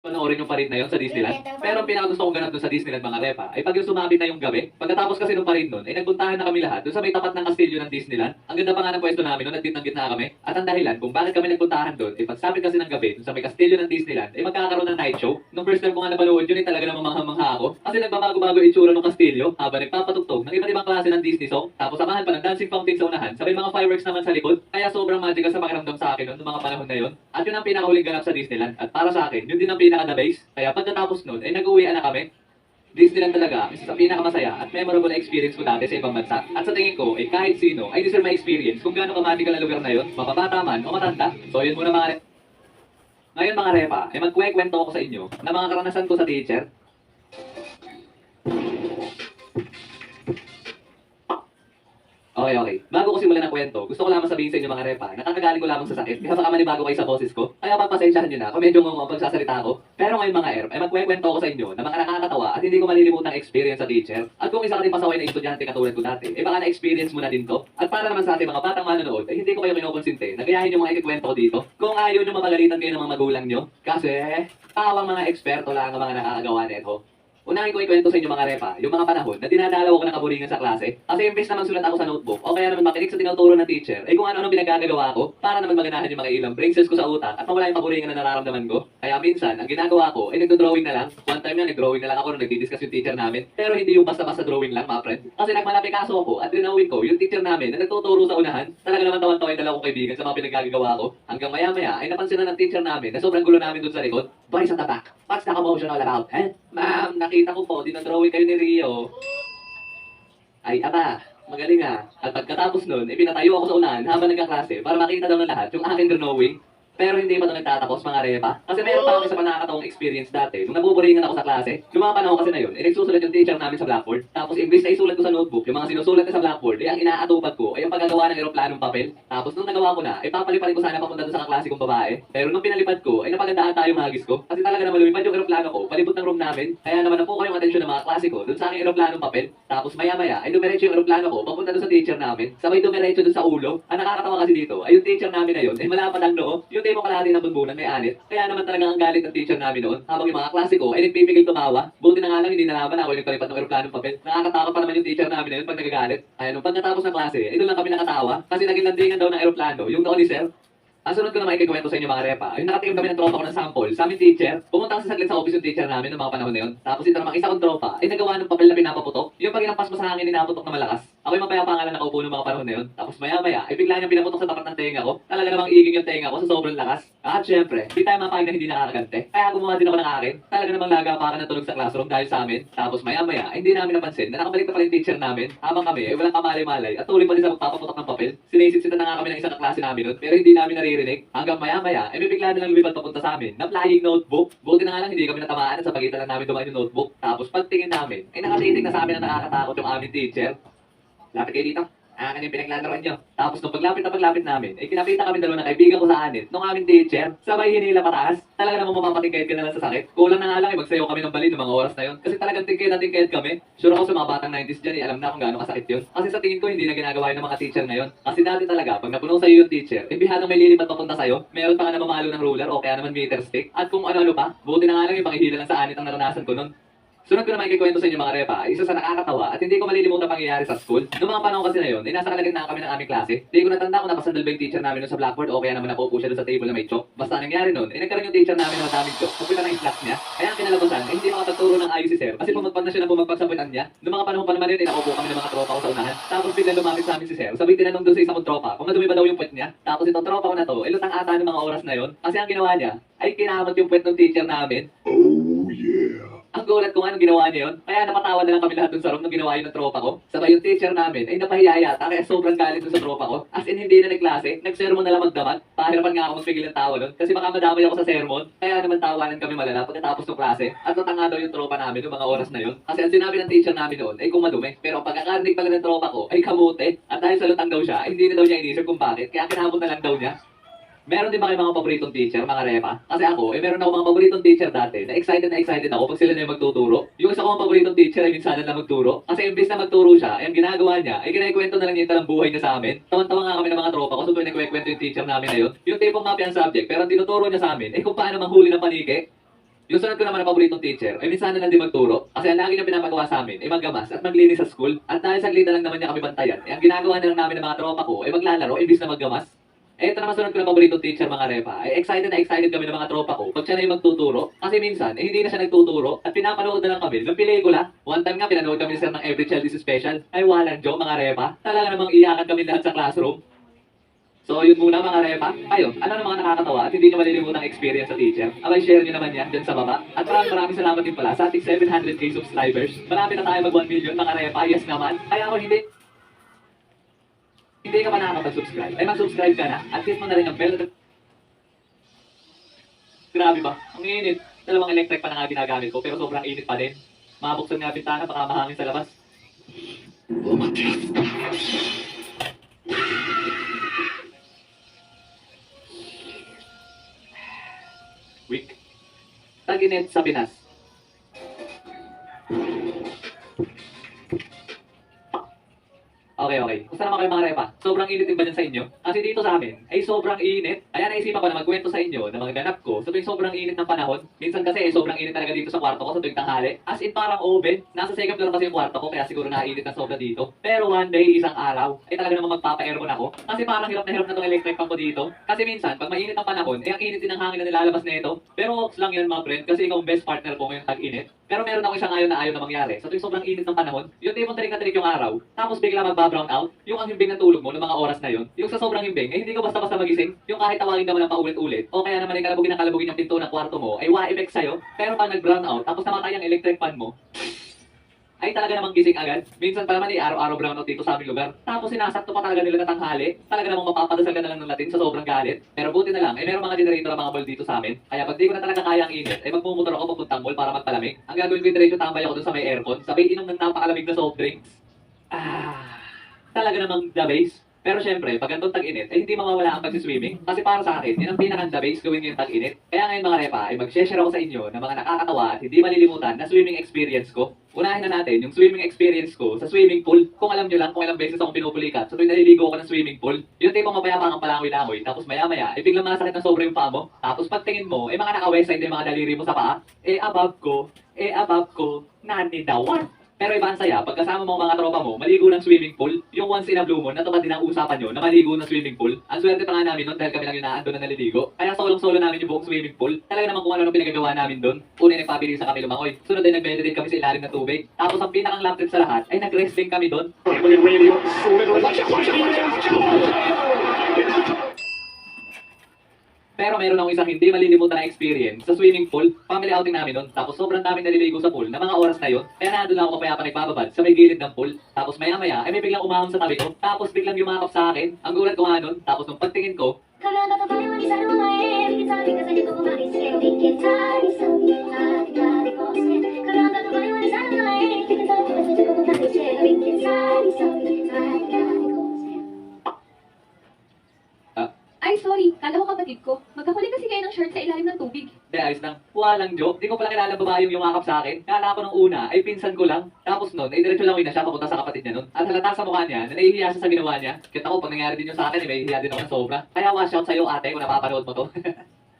panoorin yung parin na yun sa Disneyland. Pero ang pinakagusto kong ganap doon sa Disneyland mga repa, ay pag yung sumapit na yung gabi, pagkatapos kasi nung parin nun, ay nagpuntahan na kami lahat doon sa may tapat ng kastilyo ng Disneyland. Ang ganda pa nga ng pwesto namin noon, nagtitang-gitna kami. At ang dahilan kung bakit kami nagpuntahan doon, ay pagsapit kasi ng gabi doon sa may kastilyo ng Disneyland, ay magkakaroon ng night show. Nung first time ko nga napanood yun, ay talaga namang mangha-mangha ako. Kasi nagbabago-bago yung itsura ng kastilyo habang nagpapatugtog ng iba't ibang klase ng Disney song. Tapos samahan pa ng dancing fountain sa unahan, sabay mga fireworks naman sa likod. Kaya sobrang magical sa pakiramdam sa akin noon, noong mga panahon na yun. At yun ang pinakahuling ganap sa Disneyland. At para sa akin, yun din ang pinaka-the base. Kaya pagkatapos nun, ay nag-uwian na kami. Disneyland talaga, isa sa pinakamasaya at memorable na experience ko dati sa ibang bansa. At sa tingin ko, kahit sino ay deserve ma-experience kung gaano ka-magical na lugar na yun, mapabata man o matanda. So yun muna mga Ngayon mga repa, ay magkwento ako sa inyo na mga karanasan ko sa teacher. Okay. Bago ko simulan ang kwento, gusto ko lamang sabihin sa inyo mga repa, nakakagaling ko lamang sa sakit, kaya baka manibago kayo sa boses ko. Kaya pagpasensyahan nyo na kung medyo ngungo ang pagsasalita ko. Pero ngayon mga erp, ay magkwento ko sa inyo na mga nakakatawa at hindi ko malilimutang experience sa teacher. At kung isa ka din pasaway na estudyante katulad ko dati, baka na-experience mo na din to. At para naman sa ating mga batang manonood, ay hindi ko kayo kinukonsinte, nagayahin yung mga ikikwento ko dito. Kung ayaw nyo mapagalitan kayo ng mga magulang nyo, kasi pawang mga eksperto lang ang mga nakakagawa nito. Unahin ko ikwento sa inyo mga repa, yung mga panahon na dinadalaw ko ng kaburingan sa klase. Kasi imbes na magsulat ako sa notebook, o kaya naman makinig sa tinuturo ng teacher, kung ano-ano pinagagagawa ko, para naman maganahan yung mga ilang brain cells ko sa utak at mawala yung kaburingan na nararamdaman ko. Kaya minsan, ang ginagawa ko, nagdo-drawing na lang. One time na, nag-drawing na lang ako nung nagdi-discuss yung teacher namin. Pero hindi yung basta-basta drawing lang, mga friend. Kasi nagmalapikaso ako at drawing ko, yung teacher namin na nagtuturo sa unahan. Talaga naman tawan-tawa yung dalawang kaibigan sa mga pinagagagawa ko. Hanggang maya-maya, ay napansin na ng teacher namin na sobrang gulo namin dun sa likod. Boys at the back, what's the commotion all about? Ma'am, nakita ko po, dinodrawing kayo ni Rio. Ay, aba, magaling ah. At pagkatapos nun, pinatayo ako sa unahan habang nagkaklase para makita daw ng lahat yung aking drawing. Pero hindi pa ito nagtatapos mga repa. Kasi meron pa ako sa nakakatawang experience dati. Nung nabuburingan ako sa klase, yung mga panahon kasi na yun, nagsusulat yung teacher namin sa blackboard. Tapos imbis na isulat ko sa notebook, yung mga sinusulat na sa blackboard, ang inaatupag ko ay yung paggagawa ng eroplanong papel. Tapos nung nagawa ko na, papaliparin ko sana papunta doon sa kaklase kong babae. Pero nung pinalipad ko, napagandaan tayo mga hagis ko. Kasi talaga naman lumipad yung eroplano ko, palibot ng room namin. Kaya naman na po kayong atensyon ng mga klase ko doon sa aking eroplanong papel. Tapos maya-maya, dumiretso yung eroplano ko papunta doon sa teacher namin. Sabay dumiretso doon sa ulo. Ang nakakatawa kasi dito, ay yung teacher namin na yun, malapad ang noo. Yung tipo kalahati ng bunbunan may anit. Kaya naman talagang ang galit ng teacher namin noon. Habang yung mga klase ko ay nagpipigil tumawa. Buti na nga lang hindi nalaman ako yung nagpalipad ng eroplanong papel. Nakakatakot pa naman yung teacher namin na yun pag nagagalit. Kaya nung pagkatapos ng klase, doon lang kami nakatawa. Kasi naging landingan daw ng eroplano, yung noon ni sir. Ang sunod ko na makikikwento sa inyo mga repa, yung nakatingin kami ng tropa ko ng sample, sa aming teacher, pumunta kasi saglit sa office yung teacher namin noong mga panahon na yun. Tapos ito namang isa kong tropa, nagawa ng papel na pinapaputok. Yung pag inampas mo sa hangin, inaputok na malakas. Ako yung mapayapa nga lang nakaupo noong mga panahon na yun. Tapos maya-maya, bigla niyang pinaputok sa tapat ng tenga ko. Talaga namang iging yung tenga ko sa sobrang lakas. At syempre, di tayo mapahig na hindi nakakagante. Kaya gumawa din ako ng akin. Talaga namang lagapakan ng tulog sa classroom dahil sa amin. Tapos maya-maya, hindi namin napansin na nakabalik na pala yung teacher namin. Habang kami, walang kamalay-malay at tuloy pa din sa magpapaputok ng papel. Sinisitsitan na nga kami ng isang kaklase namin nun, pero hindi namin naririnig. Hanggang maya-maya, may bigla na lang lumipad papunta sa amin na flying notebook. Buti na nga lang hindi kami natamaan at sa pagitan lang namin dumaan yung notebook. Tapos pagtingin namin, nakatitig na sa amin na nakakatakot yung aming teacher. Lapit kayo dito. Yung pinaglalaroan nyo. Tapos nung paglapit namin, kinapita kami dalawa ng kaibigan ko sa anit. Nung aming teacher, sabay hinila pataas. Talaga namang mapapatingkayad ka na lang sa sakit. Kulang na nga lang magsayaw kami ng bali ng mga oras na yun. Kasi talagang tingkayad kami. Sure ako sa mga batang 90s dyan, alam na kung gaano kasakit yun. Kasi sa tingin ko, hindi na ginagawa yun ng mga teacher ngayon. Kasi dati talaga, pag napuno sa'yo yung teacher, bihadang may lilipat papunta sa'yo, meron pa nga na mamalo ng ruler o kaya naman meter stick. At kung ano-ano pa, buti na nga lang yung pangihila lang sa anit ang naranasan ko nun. Sunod ko naman ikikwento sa inyo mga repa, isa sa nakakatawa at hindi ko malilimutan pangyayari sa school. Noong mga panahon kasi na yun, nasa kalagitnaan kami ng aming klase. Hindi ko natanda kung napasandal ba yung teacher namin sa blackboard o kaya naman nakaupo siya doon sa table na may chalk. Basta nangyari nun, nagkaroon yung teacher namin ng mataming chalk. Kupila na yung class niya. Kaya ang kinalabasan, hindi makatuturo ng ayos si sir. Kasi pumagpag na siya ng pumagpag sa punan niya. Noong mga panahon pa naman yun, nakaupo kami ng mga tropa ko sa unahan. Tapos bigla lumapit sa amin si sir. Sabay tinanong doon sa isang tropa kung madumi ba daw yung puwet niya. Tapos itong tropa ko na to, lutang ata ng mga oras na yun. Kasi ang ginawa niya, ay kinamot yung puwet ng teacher namin. Oh yeah. Ang gulat ko nga nung ginawa niya yun. Kaya napatawa na lang kami lahat dun sa room nung ginawa yun ng tropa ko. Sabay yung teacher namin ay napahiya yata kaya sobrang galit dun sa tropa ko. As in hindi na nagklase, nag-sermon na lang magdamat. Pahirapan nga ako magpigil ng tawa nun. Kasi baka madamay ako sa sermon. Kaya naman tawanan kami malala pagkatapos ng klase. At natanga daw yung tropa namin ng mga oras na yun. Kasi ang sinabi ng teacher namin noon ay kung madumi. Pero ang pagkakarinig pala ng tropa ko ay kamote. At dahil sa lutang daw siya, ay hindi na daw niya inisip kung bakit. Kaya kinamot na lang daw niya. Meron din ba kayo mga paboritong teacher, mga repa? Kasi ako, meron ako mga paboritong teacher dati na excited ako pag sila na yung magtuturo. Yung isa kong paboritong teacher ay minsan na magturo. Kasi imbis na magturo siya, ay ang ginagawa niya, ay kinakwento na lang niya yung buhay niya sa amin. Tawan-tawa nga kami ng mga tropa ko, so tuwing nagkwento yung teacher namin na yun. Yung tipong mapi ang subject, pero ang tinuturo niya sa amin, ay kung paano manghuli ng paniki. Yung sunod ko naman na paboritong teacher, ay minsan na lang din magturo. Kasi ang lagi niya pinapagawa sa amin, ay maggamas at maglinis sa school. At dahil saglit na lang naman niya kami bantayan, ang ginagawa na lang namin ng mga tropa ko, ay maglalaro, imbis na maggamas. Ito naman sunod ko na paboritong teacher mga repa, ay excited na excited kami ng mga tropa ko pag siya na yung magtuturo. Kasi minsan, hindi na siya nagtuturo at pinapanood na lang kami ng pelikula. One time nga, pinanood kami ni sir ng Every Child is Special. Ay walang joke mga repa, talaga namang iyakan kami lahat sa classroom. So yun muna mga repa. Kayo, ano na mga nakakatawa at hindi nyo malilimutang experience sa teacher? Abay, share nyo naman yan dyan sa baba. At maraming salamat din pala sa ating 700k subscribers. Malapit na tayo mag 1 million mga repa. Yes naman. Kaya ako hindi ka pa nakakapag-subscribe, ay mag-subscribe ka na at hit mo na rin ang bell. Grabe ba? Ang init. Dalawang electric pa na nga ginagamit ko pero sobrang init pa din. Mabuksan nga bintana baka mahangin sa labas. Week. Tag-init sa Pinas. Okay. Kumusta naman kayo mga repa? Sobrang init din ba dyan sa inyo? Kasi dito sa amin, ay sobrang init. Kaya naisipan ko na magkwento sa inyo ng mga ganap ko sa tuwing sobrang init ng panahon. Minsan kasi sobrang init talaga dito sa kwarto ko sa tuwing tanghali. As in parang oven. Nasa second floor kasi yung kwarto ko kaya siguro naiinit na sobra dito. Pero one day, isang araw, ay talaga namang magpapa-aircon ako. Kasi parang hirap na itong electric fan ko dito. Kasi minsan, pag mainit ang panahon, ang init din ang hangin na nilalabas na ito. Pero ops lang yan mga friend kasi ikaw ang best partner ko ngayong tag-init. Pero meron ako isang ayaw na mangyari. Sa tuwing sobrang init ng panahon, yung tipong tarik na tarik yung araw, tapos bigla magba-brown out, yung ang himbing ng tulog mo ng mga oras na yun, yung sa sobrang himbing, hindi ka basta-basta magising, yung kahit tawagin ka mo ng paulit-ulit, o kaya naman ay kalabugin yung pinto ng kwarto mo, ay wa-effect sa'yo, pero pag nag-brown out, tapos namatay ang electric fan mo, ay talaga namang gising agad. Minsan pa naman araw-araw brownout dito sa aming lugar. Tapos sinasakto pa talaga nila na tanghali. Talaga namang mapapadasal ka na lang ng Latin sa sobrang galit. Pero buti na lang, ay meron mga generator ang mga mall dito sa amin. Kaya pag di ko na talaga kaya ang init, ay magmumotor ako papuntang mall para magpalamig. Ang gagawin ko yung diretso tambay ako dun sa may aircon. Sabay inom ng napakalamig na soft drinks. Talaga namang the base. Pero syempre, pag ganitong tag-init, ay hindi mawawala ang pagsiswimming. Kasi para sa akin, yun ang pinaka-the base gawin ngayong tag-init. Kaya ngayon mga repa, ay mag-share ako sa inyo ng mga nakakatawa at hindi malilimutan na swimming experience ko. Unahin na natin yung swimming experience ko sa swimming pool. Kung alam nyo lang kung ilang beses akong pinupulikat, so tuwing naliligo ako ng swimming pool, yung tipong mapayapa kang palangoy-langoy, tapos maya-maya, ay biglang masakit na sobra yung paa mo. Tapos pagtingin mo, ay mga naka-west side yung mga daliri mo sa paa, above ko, nanidawan. Pero iba ang saya, pagkasama mo ang mga tropa mo, maligo ng swimming pool, yung once in a blue moon, natupad din ang usapan nyo na maligo ng swimming pool. Ang swerte pa nga namin nun dahil kami lang yung naandun na naliligo. Kaya solong-solo namin yung buong swimming pool. Talaga naman kung ano pinagagawa namin doon. Una nagpabilisan kami lumangoy. Sunod ay nag-meditate kami sa ilalim ng tubig. Tapos ang pinakang lap trip sa lahat ay nag-wrestling kami doon. Pero meron akong isang hindi malilimutan na experience sa swimming pool. Family outing namin nun. Tapos sobrang daming naliligo sa pool na mga oras na yun. Kaya nandun lang ako kapayapa nagbababad sa may gilid ng pool. Tapos maya-maya ay may biglang umahon sa tabi ko. Tapos biglang yumakap sa akin. Ang gulat ko nga nun. Tapos nung pagtingin ko, Ay, sorry. Kala ko kapatid ko. Magkahuli kasi kayo ng shirt sa ilalim ng tubig. ayos lang. Walang joke. Di ko pala kilala babae yung yumakap sa akin. Kala ko nung una ay pinsan ko lang. Tapos nun, ay diretso lang na siya papunta sa kapatid niya nun. At halata sa mukha niya na nahihiya siya sa ginawa niya. Kita ko pag nangyari din yung sa akin, may hihiya din ako ng sobra. Kaya watch out sa'yo ate kung napapanood mo to.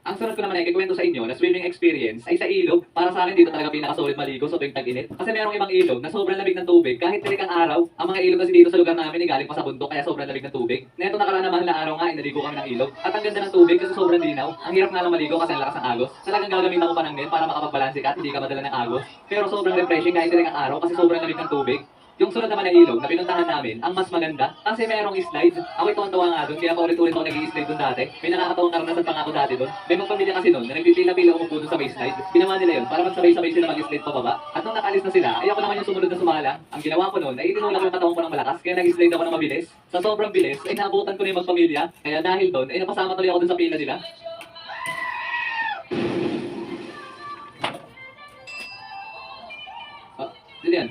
Ang sunod ko naman ay kikwento sa inyo na swimming experience ay sa ilog. Para sa akin dito talaga pinakasolid maligo sa tuwing tag-init. Kasi merong ibang ilog na sobrang lamig ng tubig kahit tirik ang araw. Ang mga ilog kasi dito sa lugar namin ay galing pa sa bundok kaya sobrang lamig ng tubig. Neto nakaraan naman na araw nga ay naligo kami ng ilog. At ang ganda ng tubig kasi sobrang linaw. Ang hirap nga lang maligo kasi ang lakas ng agos. Talagang gagamitan ko pa ng net para makapagbalanse ka at hindi ka madala ng agos. Pero sobrang refreshing kahit tirik ang araw kasi sobrang lamig ng tubig. Yung sunod naman na ilog na pinuntahan namin, ang mas maganda, kasi merong slide. Ako'y tuwan-tuwa nga doon, kaya paulit-ulit ako nag-i-slide doon dati. May nakakatawang karanasan pa nga ako dati doon. May magpamilya kasi doon na nagpipila-pila umupo doon sa may slide. Ginawa nila yun para magsabay-sabay sila mag-slide pababa. At nung nakalis na sila, ay ako naman yung sumunod na sumala. Ang ginawa ko noon ay itinulak yung katawan ko ng malakas, kaya nag-slide ako ng mabilis. Sa sobrang bilis, ay naabutan ko na yung magpamilya. Kaya dahil doon, ay napasama tuloy ako doon sa pila nila. Yan.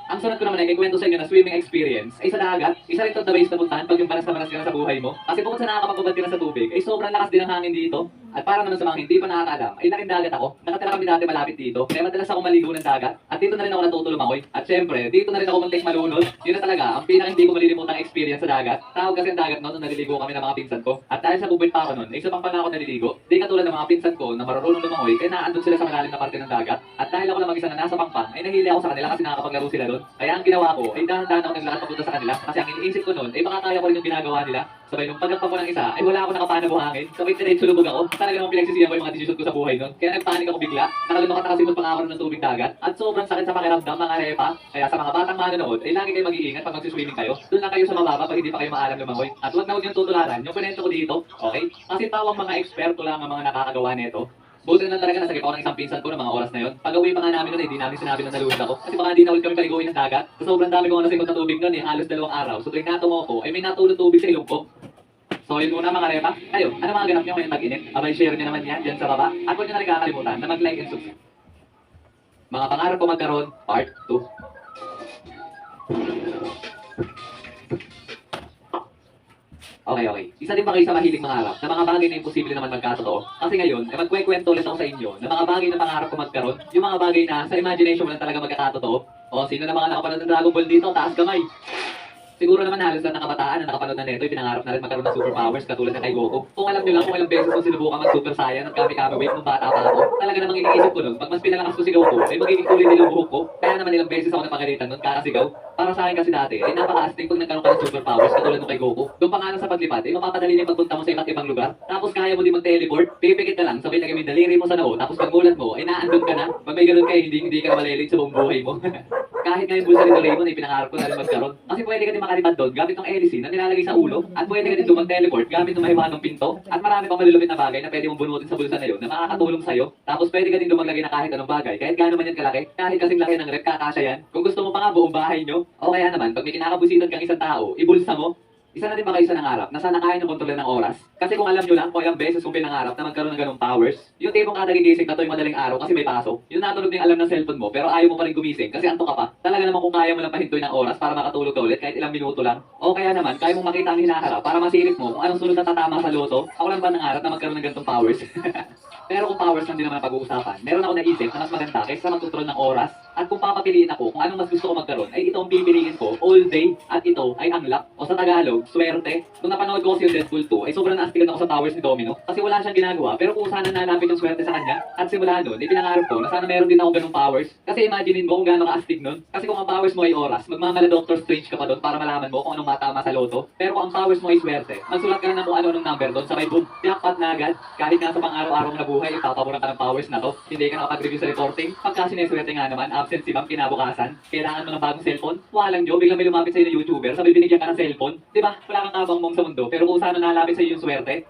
Ang sunod ko naman ay kikwento sa inyo na swimming experience ay sa dagat. Isa rin to the base na puntahan pag yung panas na panas ka na sa buhay mo. Kasi bukod sa nakakapagpabad ka na sa tubig, ay sobrang lakas din ang hangin dito. At para naman sa mga hindi pa nakakaalam, ay laking dagat ako. Nakatira kami dati malapit dito. Kaya madalas ako maligo ng dagat. At dito na rin ako natutulumangoy. At syempre, dito na rin ako muntik malunod. Yun na talaga, ang pinaka hindi ko malilimutang experience sa dagat. Tawag kasi ang dagat noon nung naliligo kami ng mga pinsan ko. At dahil sa bubwit pa ako noon, isa pang pala ako naliligo. Di katulad ng mga pinsan ko na marunong lumangoy, kaya naandun sila sa malalim na parte ng dagat. At dahil ako lang mag-isa na nasa pangpang, ay nahili ako sa kanila kasi nakakapaglaro sila doon. Kaya ang ginawa ko, ay dahan-dahan ako naglakad papunta sa kanila. Kasi ang iniisip ko noon, ay baka kaya ko rin yung ginagawa nila. Sabay nung pagkakpa ko ng isa, ay wala ako nakapana buhangin. Sabay diretso lumog ako. Talaga namang pinagsisiyan ko yung mga decision ko sa buhay noon. Kaya nagpanik ako bigla. Nakalunok at nakasimot pa nga ako ng tubig dagat. At sobrang sakit sa pakiramdam mga repa. Kaya sa mga batang manonood, ay lagi kayo mag-iingat pag magsiswimming kayo. Doon lang kayo sa mababa pag hindi pa kayo maalam lumangoy. At huwag na huwag niyong tutularan yung kwento ko dito. Okay? Kasi tawang mga eksperto lang ang mga nakakagawa nito. Buti na talaga nasagip ako ng isang pinsan ko ng mga oras na yun. Pag-uwi pa nga namin nun, hindi namin sinabi na nalunod ako. Kasi baka hindi na ulit kami paliguin ng dagat. So, sobrang dami ko nasingot na tubig nun eh, halos 2 araw. So tuwing natungo ko, ay may natulog tubig sa ilong ko. So yun muna mga repa. Kayo, ano mga ganap nyo ngayong tag-init? Abay share nyo naman yan dyan sa baba. At huwag nyo na rin kakalimutan na mag-like and subscribe. Mga pangarap ko magkaroon, part 2. Okay. Isa din ba kayo sa mahilig mangarap na mga bagay na imposible naman magkatotoo? Kasi ngayon, ay magkwekwento ulit ako sa inyo na mga bagay na pangarap ko magkaroon, yung mga bagay na sa imagination mo lang talaga magkakatotoo. O sino na mga nakapanood ng Dragon Ball dito? Taas kamay! Siguro naman halos lahat ng kabataan na nakapanood na neto, pinangarap na rin magkaroon ng superpowers katulad ng kay Goku. Kung alam nyo lang kung ilang beses ko sinubukan mag-super saiyan at kami-kami wave nung bata pa ako, talaga namang iniisip ko nun, pag mas pinalakas ko si Goku, ay magiging kulay din yung buhok ko. Kaya naman ilang beses ako napagalitan nun, kakasigaw. Para sa akin kasi dati, ay napaka-astig pag nagkaroon ka ng superpowers katulad ng kay Goku. Doon pa nga lang sa paglipad, ay mapapadali na yung pagpunta mo sa iba't ibang lugar. Tapos kaya mo din mag-teleport, pipikit ka lang, sabay lagay mo yung daliri mo sa noo, tapos pag mulat mo, ay naandun ka na. Pag may ganun kayo, hindi ka na malilate sa buong buhay mo. Kahit nga yung bulsa ni Doraemon ay pinangarap ko na rin magkaroon. Kasi pwede ka din makalipad doon gamit ng hélice na nilalagay sa ulo. At pwede ka din doon mag-teleport gamit ng mahiwagang pinto. At marami pang malulupit na bagay na pwede mong bunutin sa bulsa na yun na makakatulong sa'yo. Tapos pwede ka din doon maglagay na kahit anong bagay. Kahit gaano man yan kalaki. Kahit kasing laki ng rep, kakasya yan. Kung gusto mo pa nga buong bahay nyo. O kaya naman, pag may kinakabusitan kang isang tao, ibulsa mo. Isa na din ba kayo sa nangarap na sana kaya nyo kontrolin ng oras? Kasi kung alam nyo lang kung ilang beses kong pinangarap na magkaroon ng ganong powers, yung tipong kada gigising na tuwing madaling araw kasi may pasok, yung natulog na yung alam ng cellphone mo pero ayaw mo pa rin gumising kasi antok ka pa, talaga naman kung kaya mo lang pahintuin ng oras para makatulog ka ulit kahit ilang minuto lang. O kaya naman, kaya mong makita ang hinaharap para masilip mo kung anong sunod na tatama sa loto, ako lang ba nangarap na magkaroon ng ganitong powers? Pero kung powers lang din naman ang pag-uusapan, meron ako naisip na mas maganda kaysa magkontrol ng oras. At kung papapiliin ako kung anong mas gusto ko magkaroon, ay ito ang pipiliin ko all day. At ito ay ang luck. O sa Tagalog, swerte. Kung napanood ko kasi yung Deadpool 2, ay sobrang naastigan ako sa powers ni Domino. Kasi wala siyang ginagawa, pero kung sana nalapit yung swerte sa kanya. At simula nun, ipinangarap ko na sana meron din akong ganung powers. Kasi imaginein mo kung gaano ka-astig nun. Kasi kung ang powers mo ay oras, magmamala Doctor Strange ka pa doon para malaman mo kung anong matama sa loto. Pero kung ang powers mo ay swerte, magsulat ka na ng kung ano-anong number doon, sabay boom, jackpot na agad. Kahit nga sa pang-araw-araw na buhay, ipapaboran ka ng powers na to. Hindi ka nakapag-review sa reporting. Pagka sineswerte nga naman, absent si ma'am kinabukasan. Kailangan mo ng bagong cellphone. Walang Diyo, biglang may lumapit sa'yo na YouTuber, sabay binigyan ka ng cellphone. Diba? Wala kang kabang mong sa mundo, pero kung saan nalapit sa'yo yung swerte.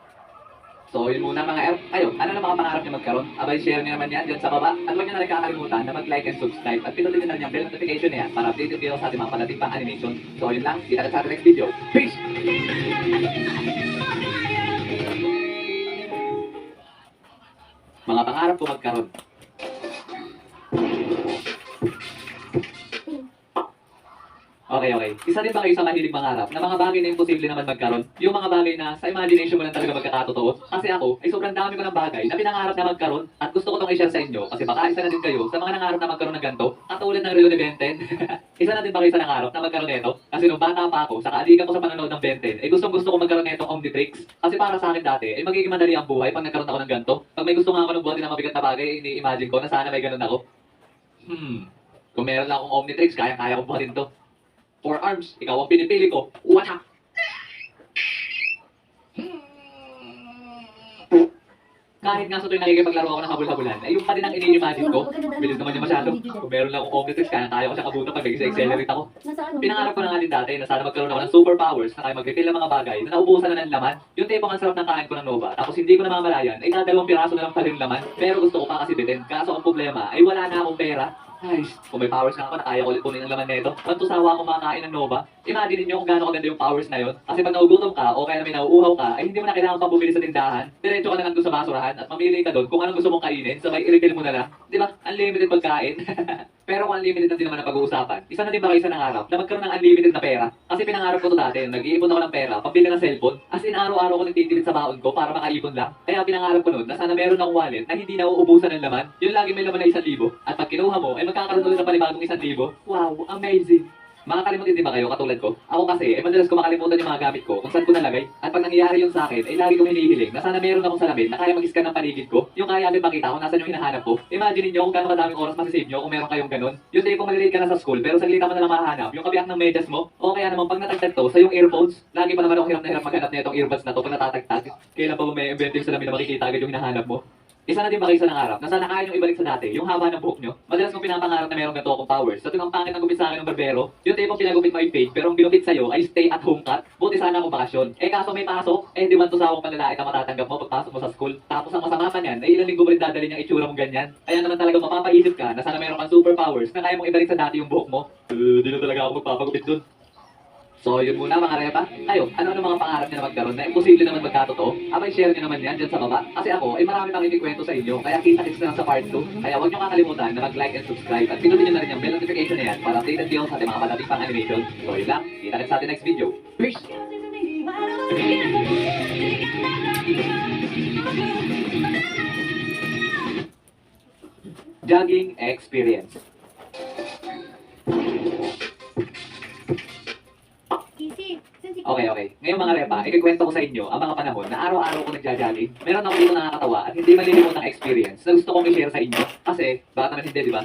So, yun muna mga Ayun, ano na mga pangarap niyo magkaroon? Abay, share niyo naman yan dyan sa baba. At huwag niyo na rin kakalimutan na mag-like and subscribe. At pinutin niyo na rin yung bell notification na yan para updated kayo sa ating mga palating pang animation. So, yun lang. Kita sa ating next video. Peace! Mga pangarap ko magkaroon. Okay. Isa din ba kayo sa mahilig mangarap na mga bagay na imposible naman magkaroon? Yung mga bagay na sa imagination mo lang talaga magkakatotoo? Kasi ako, ay sobrang dami ko ng bagay na pinangarap na magkaroon at gusto ko itong i-share sa inyo kasi baka isa na din kayo sa mga nangarap na magkaroon ng ganito katulad ng Relo de Benten. Isa na din ba kayo sa nangarap na magkaroon nito? Kasi nung bata pa ako, sa kaaligan ko sa panonood ng Benten, ay gustong-gusto ko magkaroon nito Omnitrix. Kasi para sa akin dati, ay magiging madali ang buhay pag nagkaroon ako ng ganito. Pag may gusto nga ako ng buhatin ng mabigat na bagay, ini-imagine ko na sana may ganun ako. Kung meron lang akong Omnitrix, kaya-kaya kong buhatin to. 4 arms, ikaw ang pinipili ko. Wata! Kahit nga sa tuwing nakikipaglaro ako ng habol-habulan, ay yung pa din ang ini-imagine ko. Bilis naman yung masyado. Kung meron lang akong Omnitrix, kaya ko siya kabuta pag nag-accelerate ako. Pinangarap ko na nga din dati na sana magkaroon ako ng superpowers na kaya mag-refill ng mga bagay na naubusan na ng laman. Yung tipong ang sarap ng kain ko ng Nova, tapos hindi ko namamalayan, ay dadalawang piraso na lang pala yung laman. Pero gusto ko pa kasi bitin. Kaso ang problema ay wala na akong pera. Ay, kung may powers na ako, na kaya ko ulit kunin ang laman nito. Pantusawa ako makakain ng Nova. Imagine niyo kung gaano kaganda yung powers na yun. Kasi pag naugutom ka o kaya na may nauuhaw ka, ay hindi mo na kailangan pang bumili sa tindahan. Diretso ka na lang doon sa basurahan at mamili ka doon kung anong gusto mong kainin. Sabay i-refill mo na lang. Di ba? Unlimited pagkain. Pero kung unlimited na din naman ang pag-uusapan, isa na din ba kayo sa nangarap na magkaroon ng unlimited na pera? Kasi pinangarap ko to dati, nag-iipon ako ng pera, pambili ng cellphone, as in araw-araw ko nagtitipid sa baon ko para makaipon lang. Kaya pinangarap ko nun na sana meron akong wallet na hindi na uubusan ng laman. Yun lagi may laman na 1,000. At pag kinuha mo, ay magkakaroon ulit ng panibagong 1,000. Wow, amazing! Makakalimutin din ba kayo katulad ko? Ako kasi, madalas ko makalimutan yung mga gamit ko kung saan ko nalagay. At pag nangyayari yun sa akin, ay lagi kong hinihiling na sana meron akong salamin na kaya mag-scan ng paligid ko. Yung kaya agad makita kung nasan yung hinahanap ko. Imagine niyo kung gaano kadaming oras masisave nyo kung meron kayong ganun. Yung day kung malilate ka na sa school, pero saglit mo na lang mahanap yung kabiyak ng medyas mo. O kaya naman pag natagtag to sa yung earphones, lagi pa naman ako hirap na hirap maghanap na itong earbuds na to pag natatagtag. Kailan pa ba may invent yung salamin na makikita agad yung hinahanap mo? Isa na din ba kayo sa nangarap na sana kaya nyo ibalik sa dati, yung haba ng buhok nyo? Madalas kong pinapangarap na meron ganito akong powers. Sa tuwing ang pangit ng gupit sa akin ng barbero, yung tipong pinagupit mo yung fade, pero ang binupit sa'yo ay stay at home cut. Buti sana akong bakasyon. Eh kaso may pasok, eh di man to sa akong panlalait na matatanggap mo pagpasok mo sa school. Tapos ang masama pa niyan, ay ilang linggo mo rin dadalhin yung itsura mong ganyan. Kaya naman talaga mapapaisip ka na sana meron kang superpowers na kaya mong ibalik sa dati yung buhok mo. Di na talaga ako magpapagupit dun. So, yun muna mga repa. Kayo, ano-ano mga pangarap niyo na magkaroon na imposible naman magkatotoo? Abay, share niyo naman yan dyan sa baba. Kasi ako, ay marami pang ikikwento sa inyo. Kaya kita-kits na lang sa part 2. Kaya huwag niyo kakalimutan na mag-like and subscribe. At pinutin niyo na rin yung bell notification na yan para updated kayo sa ating mga padating pang animation. So, yun lang. Kita-kits sa ating next video. Peace! Jogging experience. Okay. Ngayon mga repa, ikikwento ko sa inyo ang mga panahon na araw-araw ko nagja-jogging. Meron ako dito nakakatawa at hindi malilimutang experience na gusto kong i-share sa inyo. Kasi, bakit naman hindi, di ba?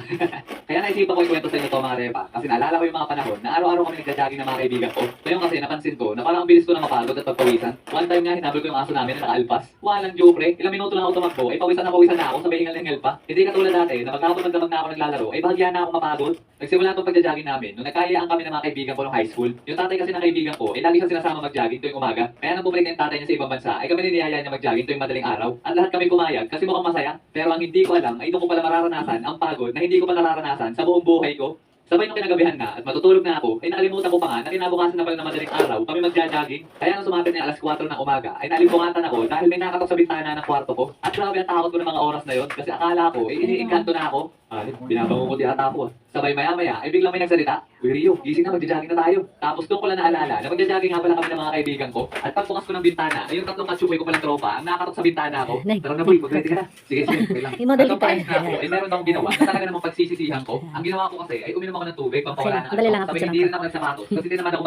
Kaya naisipan ko ikwento sa inyo to mga repa. Kasi naalala ko yung mga panahon na araw-araw kami nagja-jogging ng mga kaibigan ko. Ngayon kasi napansin ko na parang ang bilis ko na mapagod at pagpawisan. One time nga hinabol ko yung aso namin na nakaalpas. Walang joke pre, ilang minuto lang ako tumakbo, ay pawisan na ako, sabay hingal-hingal pa. Hindi katulad dati na maghapon magdamag na ako naglalaro, ay bahagya na ako mapagod. Nagsimula itong pagja-jogging namin nung nagkayaan kami ng mga kaibigan ko nung high school. Yung tatay kasi ng kaibigan ko, ay lagi siya sinasama mag-jogging tuwing umaga. Kaya nang bumalik na yung tatay niya sa ibang bansa, ay kami niniyayaan niya mag-jogging tuwing madaling araw. At lahat kami pumayag kasi mukhang masaya. Pero ang hindi ko alam ay doon ko pala mararanasan ang pagod na hindi ko pa nararanasan sa buong buhay ko. Sabay nung kinagabihan na at matutulog na ako, ay nakalimutan ko pa nga na kinabukasan na pala na madaling araw kami magja-jogging. Kaya nung sumapit na alas 4 ng umaga, ay nalimbungatan ako dahil may nakatok sa bintana ng kwarto ko. At grabe ang takot ko ng mga oras na yon kasi akala ko, iniingkanto na ako. Ay, binabangungot yata ako. Sabay maya-maya, ay biglang may nagsalita. Uy Rio, gising na, magja-jogging na tayo. Tapos doon ko lang naalala na magja-jogging nga pala kami ng mga kaibigan ko. At pagbukas ko ng bintana, ay yung tatlong katsukoy ko palang tropa, ang nakatok sa bintana ko. Tara na boy, mag-ready ka na. Sige, okay lang. Yung model At kita pagkain na ako, ay meron akong ginawa na talaga namang pagsisisihan ko. Ang ginawa ko kasi, ay uminom ako ng tubig, pampawala ng Sige, madali lang antok. ako Sabay sa hindi rin ako nagsapatos kasi hindi naman ako